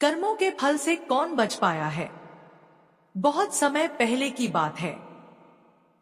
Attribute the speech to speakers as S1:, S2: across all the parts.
S1: कर्मों के फल से कौन बच पाया है। बहुत समय पहले की बात है।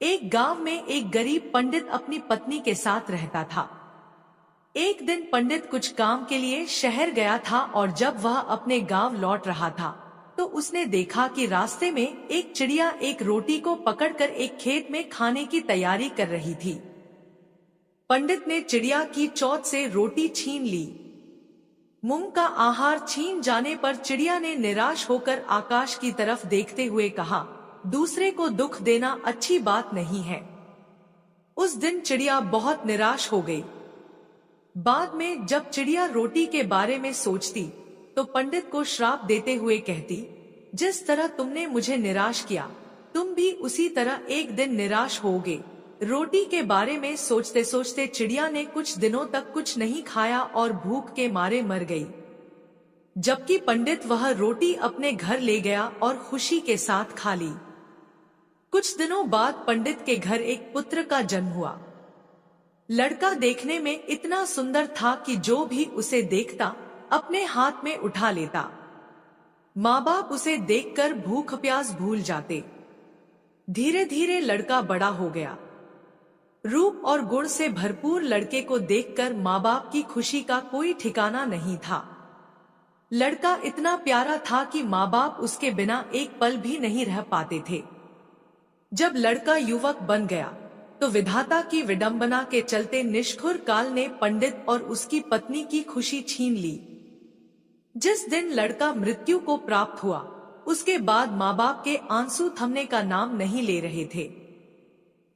S1: एक गांव में एक गरीब पंडित अपनी पत्नी के साथ रहता था। एक दिन पंडित कुछ काम के लिए शहर गया था और जब वह अपने गांव लौट रहा था तो उसने देखा कि रास्ते में एक चिड़िया एक रोटी को पकड़कर एक खेत में खाने की तैयारी कर रही थी। पंडित ने चिड़िया की चोंच से रोटी छीन ली। मूंग का आहार छीन जाने पर चिड़िया ने निराश होकर आकाश की तरफ देखते हुए कहा, दूसरे को दुख देना अच्छी बात नहीं है। उस दिन चिड़िया बहुत निराश हो गई। बाद में जब चिड़िया रोटी के बारे में सोचती तो पंडित को श्राप देते हुए कहती, जिस तरह तुमने मुझे निराश किया तुम भी उसी तरह एक दिन निराश होगे। रोटी के बारे में सोचते सोचते चिड़िया ने कुछ दिनों तक कुछ नहीं खाया और भूख के मारे मर गई। जबकि पंडित वह रोटी अपने घर ले गया और खुशी के साथ खा ली। कुछ दिनों बाद पंडित के घर एक पुत्र का जन्म हुआ। लड़का देखने में इतना सुंदर था कि जो भी उसे देखता अपने हाथ में उठा लेता। माँ बाप उसे देखकर भूख प्यास भूल जाते। धीरे धीरे लड़का बड़ा हो गया। रूप और गुण से भरपूर लड़के को देखकर माँ बाप की खुशी का कोई ठिकाना नहीं था। लड़का इतना प्यारा था कि माँ बाप उसके बिना एक पल भी नहीं रह पाते थे। जब लड़का युवक बन गया तो विधाता की विडंबना के चलते निष्ठुर काल ने पंडित और उसकी पत्नी की खुशी छीन ली। जिस दिन लड़का मृत्यु को प्राप्त हुआ उसके बाद माँ बाप के आंसू थमने का नाम नहीं ले रहे थे।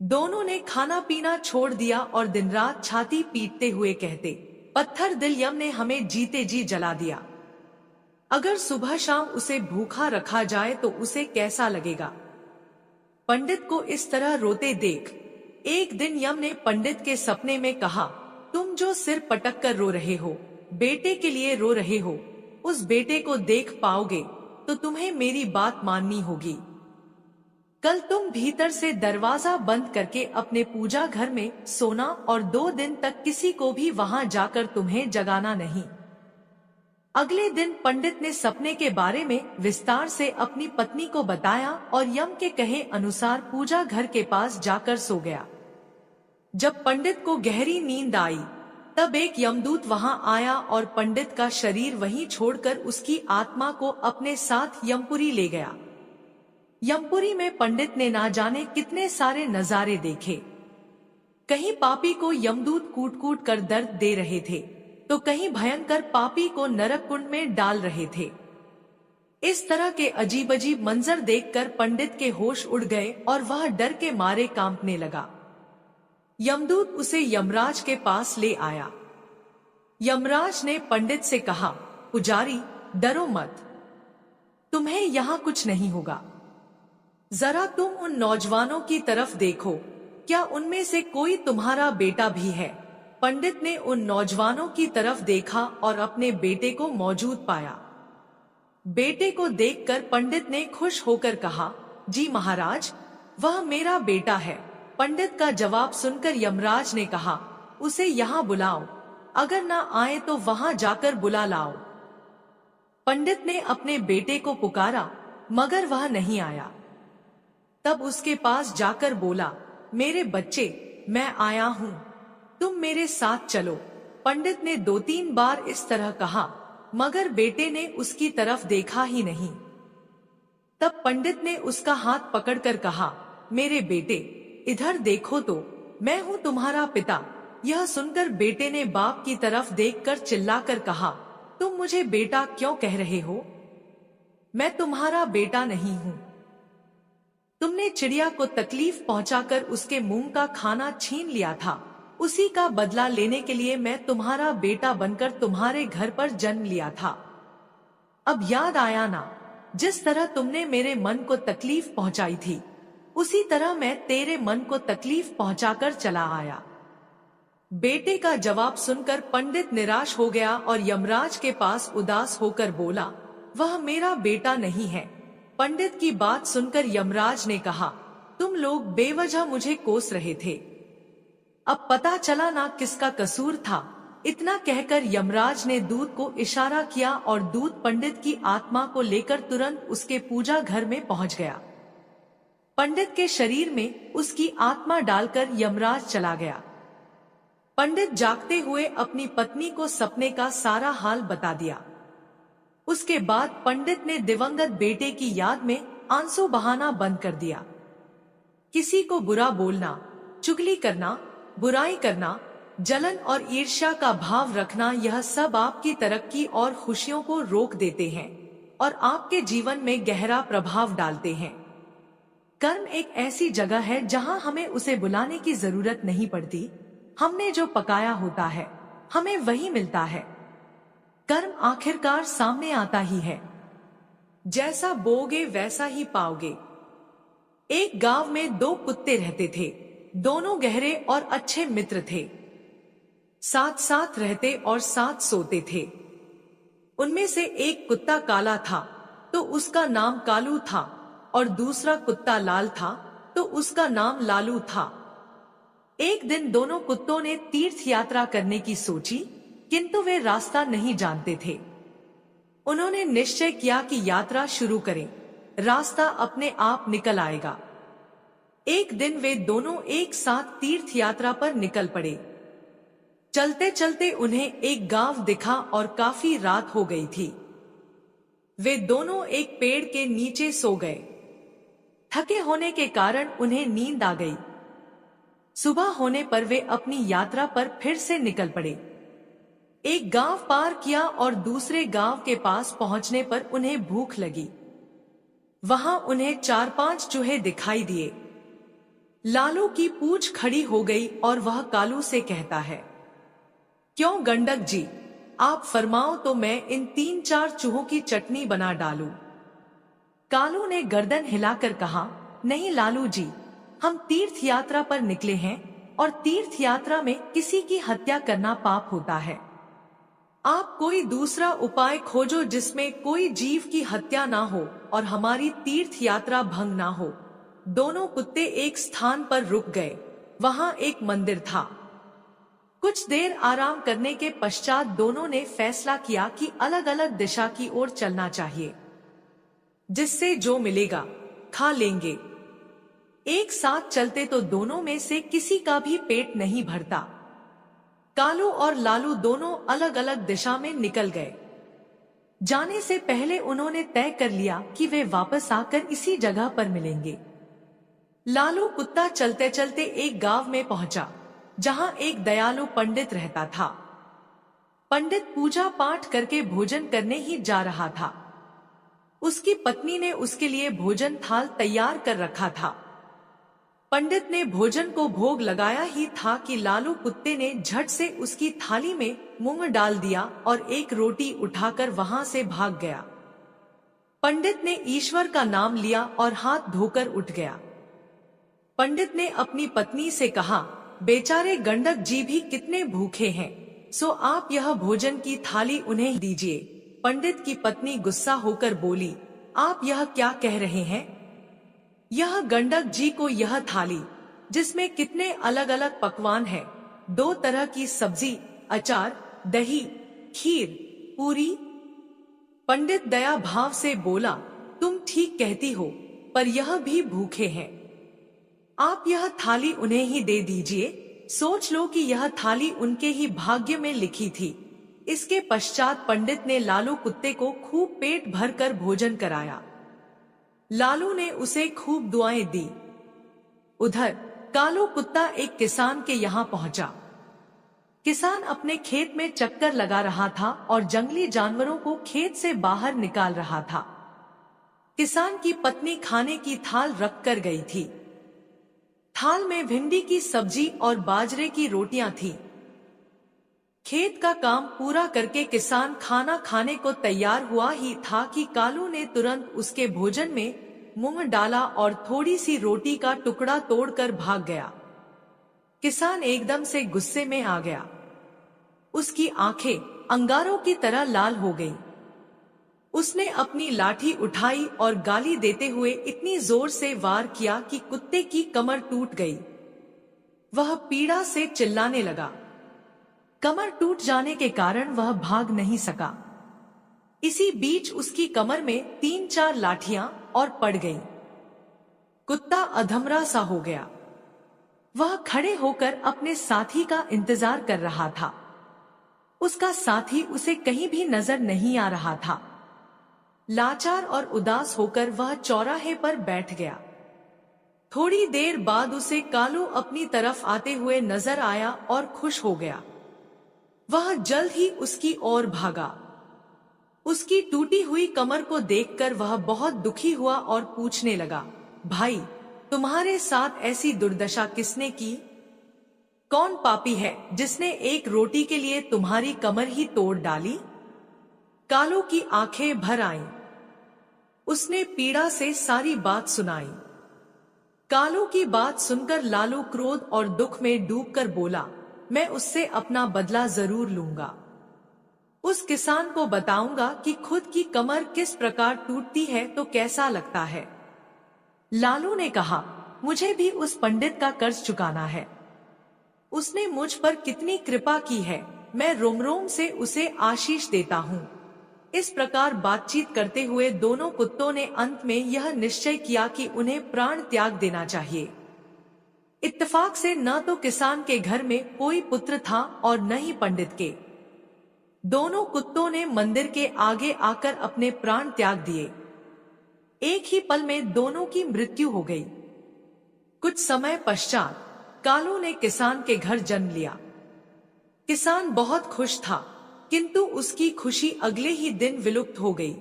S1: दोनों ने खाना पीना छोड़ दिया और दिन रात छाती पीटते हुए कहते, पत्थर दिल यम ने हमें जीते जी जला दिया। अगर सुबह शाम उसे भूखा रखा जाए तो उसे कैसा लगेगा। पंडित को इस तरह रोते देख एक दिन यम ने पंडित के सपने में कहा, तुम जो सिर पटक कर रो रहे हो, बेटे के लिए रो रहे हो, उस बेटे को देख पाओगे तो तुम्हें मेरी बात माननी होगी। कल तुम भीतर से दरवाजा बंद करके अपने पूजा घर में सोना और 2 दिन तक किसी को भी वहां जाकर तुम्हें जगाना नहीं। अगले दिन पंडित ने सपने के बारे में विस्तार से अपनी पत्नी को बताया और यम के कहे अनुसार पूजा घर के पास जाकर सो गया। जब पंडित को गहरी नींद आई तब एक यमदूत वहां आया और पंडित का शरीर वहीं छोड़कर उसकी आत्मा को अपने साथ यमपुरी ले गया। यमपुरी में पंडित ने ना जाने कितने सारे नजारे देखे। कहीं पापी को यमदूत कूट कूट कर दर्द दे रहे थे तो कहीं भयंकर पापी को नरक कुंड में डाल रहे थे। इस तरह के अजीब अजीब मंजर देखकर पंडित के होश उड़ गए और वह डर के मारे कांपने लगा। यमदूत उसे यमराज के पास ले आया। यमराज ने पंडित से कहा, पुजारी डरो मत, तुम्हें यहाँ कुछ नहीं होगा। जरा तुम उन नौजवानों की तरफ देखो, क्या उनमें से कोई तुम्हारा बेटा भी है। पंडित ने उन नौजवानों की तरफ देखा और अपने बेटे को मौजूद पाया। बेटे को देखकर पंडित ने खुश होकर कहा, जी महाराज, वह मेरा बेटा है। पंडित का जवाब सुनकर यमराज ने कहा, उसे यहाँ बुलाओ, अगर ना आए तो वहां जाकर बुला लाओ। पंडित ने अपने बेटे को पुकारा मगर वह नहीं आया। तब उसके पास जाकर बोला, मेरे बच्चे, मैं आया हूँ, तुम मेरे साथ चलो। पंडित ने 2-3 बार इस तरह कहा मगर बेटे ने उसकी तरफ देखा ही नहीं। तब पंडित ने उसका हाथ पकड़कर कहा, मेरे बेटे इधर देखो तो, मैं हूँ तुम्हारा पिता। यह सुनकर बेटे ने बाप की तरफ देखकर चिल्लाकर कहा, तुम मुझे बेटा क्यों कह रहे हो, मैं तुम्हारा बेटा नहीं हूँ। तुमने चिड़िया को तकलीफ पहुंचाकर उसके मूंग का खाना छीन लिया था, उसी का बदला लेने के लिए मैं तुम्हारा बेटा बनकर तुम्हारे घर पर जन्म लिया था। अब याद आया ना, जिस तरह तुमने मेरे मन को तकलीफ पहुंचाई थी उसी तरह मैं तेरे मन को तकलीफ पहुंचाकर चला आया। बेटे का जवाब सुनकर पंडित निराश हो गया और यमराज के पास उदास होकर बोला, वह मेरा बेटा नहीं है। पंडित की बात सुनकर यमराज ने कहा, तुम लोग बेवजह मुझे कोस रहे थे, अब पता चला ना किसका कसूर था। इतना कहकर यमराज ने दूत को इशारा किया और दूत पंडित की आत्मा को लेकर तुरंत उसके पूजा घर में पहुंच गया। पंडित के शरीर में उसकी आत्मा डालकर यमराज चला गया। पंडित जागते हुए अपनी पत्नी को सपने का सारा हाल बता दिया। उसके बाद पंडित ने दिवंगत बेटे की याद में आंसू बहाना बंद कर दिया। किसी को बुरा बोलना, चुगली करना, बुराई करना, जलन और ईर्ष्या का भाव रखना, यह सब आपकी तरक्की और खुशियों को रोक देते हैं और आपके जीवन में गहरा प्रभाव डालते हैं। कर्म एक ऐसी जगह है जहां हमें उसे बुलाने की जरूरत नहीं पड़ती। हमने जो पकाया होता है हमें वही मिलता है। कर्म आखिरकार सामने आता ही है। जैसा बोओगे वैसा ही पाओगे। एक गांव में दो कुत्ते रहते थे। दोनों गहरे और अच्छे मित्र थे। साथ साथ रहते और साथ सोते थे। उनमें से एक कुत्ता काला था तो उसका नाम कालू था, और दूसरा कुत्ता लाल था तो उसका नाम लालू था। एक दिन दोनों कुत्तों ने तीर्थ यात्रा करने की सोची, किंतु वे रास्ता नहीं जानते थे। उन्होंने निश्चय किया कि यात्रा शुरू करें, रास्ता अपने आप निकल आएगा। एक दिन वे दोनों एक साथ तीर्थ यात्रा पर निकल पड़े। चलते चलते उन्हें एक गांव दिखा और काफी रात हो गई थी। वे दोनों एक पेड़ के नीचे सो गए। थके होने के कारण उन्हें नींद आ गई। सुबह होने पर वे अपनी यात्रा पर फिर से निकल पड़े। एक गांव पार किया और दूसरे गांव के पास पहुंचने पर उन्हें भूख लगी। वहां उन्हें 4-5 चूहे दिखाई दिए। लालू की पूंछ खड़ी हो गई और वह कालू से कहता है, क्यों गंडक जी, आप फरमाओ तो मैं इन 3-4 चूहों की चटनी बना डालूं। कालू ने गर्दन हिलाकर कहा, नहीं लालू जी, हम तीर्थ यात्रा पर निकले हैं और तीर्थ यात्रा में किसी की हत्या करना पाप होता है। आप कोई दूसरा उपाय खोजो जिसमें कोई जीव की हत्या ना हो और हमारी तीर्थ यात्रा भंग ना हो। दोनों कुत्ते एक स्थान पर रुक गए। वहां एक मंदिर था। कुछ देर आराम करने के पश्चात दोनों ने फैसला किया कि अलग अलग दिशा की ओर चलना चाहिए। जिससे जो मिलेगा खा लेंगे। एक साथ चलते तो दोनों में से किसी का भी पेट नहीं भरता। कालू और लालू दोनों अलग अलग दिशा में निकल गए। जाने से पहले उन्होंने तय कर लिया कि वे वापस आकर इसी जगह पर मिलेंगे। लालू कुत्ता चलते चलते एक गांव में पहुंचा, जहां एक दयालु पंडित रहता था। पंडित पूजा पाठ करके भोजन करने ही जा रहा था। उसकी पत्नी ने उसके लिए भोजन थाल तैयार कर रखा था। पंडित ने भोजन को भोग लगाया ही था कि लालू कुत्ते ने झट से उसकी थाली में मूंग डाल दिया और एक रोटी उठाकर वहां से भाग गया। पंडित ने ईश्वर का नाम लिया और हाथ धोकर उठ गया। पंडित ने अपनी पत्नी से कहा, बेचारे गंडक जी भी कितने भूखे हैं, सो आप यह भोजन की थाली उन्हें दीजिए। पंडित की पत्नी गुस्सा होकर बोली, आप यह क्या कह रहे हैं? यह गंडक जी को यह थाली, जिसमें कितने अलग अलग पकवान हैं, 2 तरह की सब्जी, अचार, दही, खीर, पूरी। पंडित दया भाव से बोला, तुम ठीक कहती हो, पर यह भी भूखे हैं। आप यह थाली उन्हें ही दे दीजिए। सोच लो कि यह थाली उनके ही भाग्य में लिखी थी। इसके पश्चात पंडित ने लालू कुत्ते को खूब पेट भरकर भोजन कराया। लालू ने उसे खूब दुआएं दी। उधर कालू कुत्ता एक किसान के यहाँ पहुंचा। किसान अपने खेत में चक्कर लगा रहा था और जंगली जानवरों को खेत से बाहर निकाल रहा था। किसान की पत्नी खाने की थाल रख कर गई थी। थाल में भिंडी की सब्जी और बाजरे की रोटियां थी। खेत का काम पूरा करके किसान खाना खाने को तैयार हुआ ही था कि कालू ने तुरंत उसके भोजन में मूंग डाला और थोड़ी सी रोटी का टुकड़ा तोड़कर भाग गया। किसान एकदम से गुस्से में आ गया। उसकी आंखें अंगारों की तरह लाल हो गईं। उसने अपनी लाठी उठाई और गाली देते हुए इतनी जोर से वार किया कि कुत्ते की कमर टूट गई। वह पीड़ा से चिल्लाने लगा। कमर टूट जाने के कारण वह भाग नहीं सका। इसी बीच उसकी कमर में 3-4 लाठियां और पड़ गईं। कुत्ता अधमरा सा हो गया। वह खड़े होकर अपने साथी का इंतजार कर रहा था। उसका साथी उसे कहीं भी नजर नहीं आ रहा था। लाचार और उदास होकर वह चौराहे पर बैठ गया। थोड़ी देर बाद उसे कालू अपनी तरफ आते हुए नजर आया और खुश हो गया। वह जल्द ही उसकी ओर भागा। उसकी टूटी हुई कमर को देखकर वह बहुत दुखी हुआ और पूछने लगा, भाई, तुम्हारे साथ ऐसी दुर्दशा किसने की? कौन पापी है जिसने एक रोटी के लिए तुम्हारी कमर ही तोड़ डाली? कालू की आंखें भर आईं। उसने पीड़ा से सारी बात सुनाई। कालू की बात सुनकर लालू क्रोध और दुख में डूबकर बोला, मैं उससे अपना बदला जरूर लूंगा। उस किसान को बताऊंगा कि खुद की कमर किस प्रकार टूटती है तो कैसा लगता है। लालू ने कहा, मुझे भी उस पंडित का कर्ज चुकाना है। उसने मुझ पर कितनी कृपा की है, मैं रोम रोम से उसे आशीष देता हूँ। इस प्रकार बातचीत करते हुए दोनों कुत्तों ने अंत में यह निश्चय किया कि उन्हें प्राण त्याग देना चाहिए। इत्तेफाक से न तो किसान के घर में कोई पुत्र था और न ही पंडित के। दोनों कुत्तों ने मंदिर के आगे आकर अपने प्राण त्याग दिए। एक ही पल में दोनों की मृत्यु हो गई। कुछ समय पश्चात कालू ने किसान के घर जन्म लिया। किसान बहुत खुश था, किंतु उसकी खुशी अगले ही दिन विलुप्त हो गई।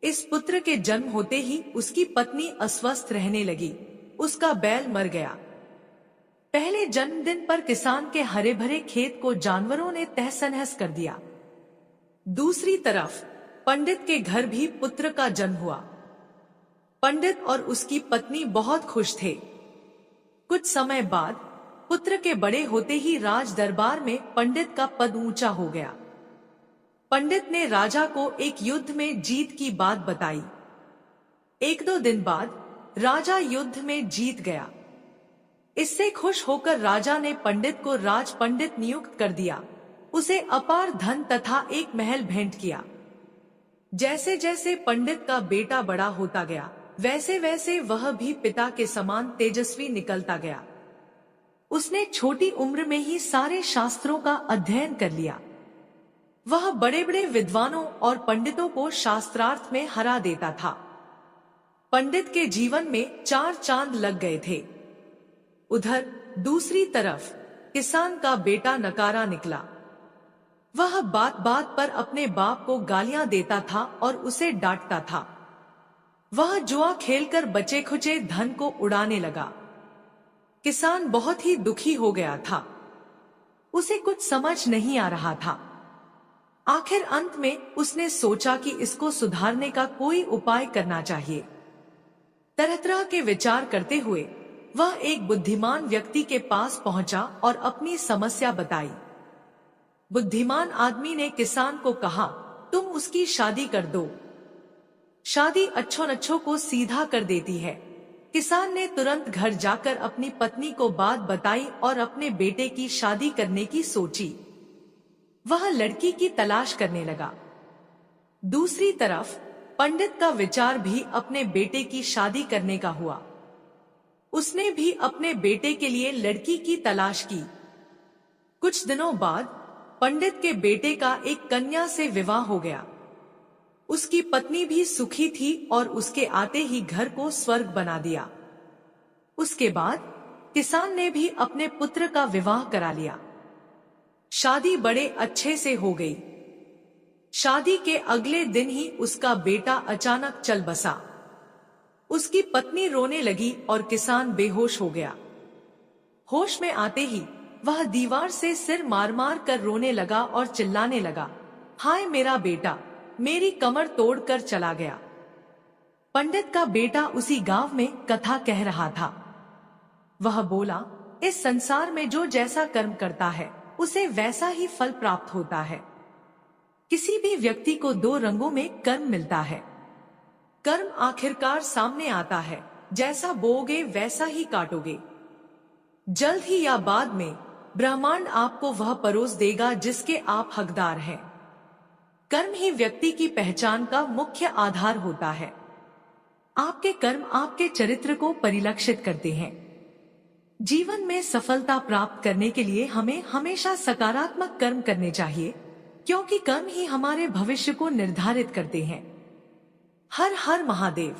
S1: इस पुत्र के जन्म होते ही उसकी पत्नी अस्वस्थ रहने लगी। उसका बैल मर गया। पहले जन्मदिन पर किसान के हरे भरे खेत को जानवरों ने तहस नहस कर दिया। दूसरी तरफ पंडित के घर भी पुत्र का जन्म हुआ। पंडित और उसकी पत्नी बहुत खुश थे। कुछ समय बाद पुत्र के बड़े होते ही राज दरबार में पंडित का पद ऊंचा हो गया। पंडित ने राजा को एक युद्ध में जीत की बात बताई। 1-2 दिन बाद राजा युद्ध में जीत गया। इससे खुश होकर राजा ने पंडित को राज पंडित नियुक्त कर दिया। उसे अपार धन तथा एक महल भेंट किया। जैसे जैसे पंडित का बेटा बड़ा होता गया, वैसे वैसे वह भी पिता के समान तेजस्वी निकलता गया। उसने छोटी उम्र में ही सारे शास्त्रों का अध्ययन कर लिया। वह बड़े बड़े विद्वानों और पंडितों को शास्त्रार्थ में हरा देता था। पंडित के जीवन में 4 चांद लग गए थे। उधर दूसरी तरफ किसान का बेटा नकारा निकला। वह बात बात पर अपने बाप को गालियां देता था और उसे डांटता था। वह जुआ खेलकर बचे खुचे धन को उड़ाने लगा। किसान बहुत ही दुखी हो गया था। उसे कुछ समझ नहीं आ रहा था। आखिर अंत में उसने सोचा कि इसको सुधारने का कोई उपाय करना चाहिए। तरह तरह के विचार करते हुए वह एक बुद्धिमान व्यक्ति के पास पहुंचा और अपनी समस्या बताई। बुद्धिमान आदमी ने किसान को कहा, तुम उसकी शादी कर दो। शादी अच्छों नच्छों को सीधा कर देती है। किसान ने तुरंत घर जाकर अपनी पत्नी को बात बताई और अपने बेटे की शादी करने की सोची। वह लड़की की तलाश करने लगा। दूसरी तरफ पंडित का विचार भी अपने बेटे की शादी करने का हुआ। उसने भी अपने बेटे के लिए लड़की की तलाश की। कुछ दिनों बाद पंडित के बेटे का एक कन्या से विवाह हो गया। उसकी पत्नी भी सुखी थी और उसके आते ही घर को स्वर्ग बना दिया। उसके बाद किसान ने भी अपने पुत्र का विवाह करा लिया। शादी बड़े अच्छे से हो गई। शादी के अगले दिन ही उसका बेटा अचानक चल बसा। उसकी पत्नी रोने लगी और किसान बेहोश हो गया। होश में आते ही वह दीवार से सिर मार मार कर रोने लगा और चिल्लाने लगा, हाय मेरा बेटा, मेरी कमर तोड़कर चला गया। पंडित का बेटा उसी गांव में कथा कह रहा था। वह बोला, इस संसार में जो जैसा कर्म करता है उसे वैसा ही फल प्राप्त होता है। किसी भी व्यक्ति को 2 रंगों में कर्म मिलता है। कर्म आखिरकार सामने आता है, जैसा बोओगे वैसा ही काटोगे। जल्द ही या बाद में ब्रह्मांड आपको वह परोस देगा जिसके आप हकदार हैं। कर्म ही व्यक्ति की पहचान का मुख्य आधार होता है। आपके कर्म आपके चरित्र को परिलक्षित करते हैं। जीवन में सफलता प्राप्त करने के लिए हमें हमेशा सकारात्मक कर्म करने चाहिए, क्योंकि कर्म ही हमारे भविष्य को निर्धारित करते हैं। हर हर महादेव।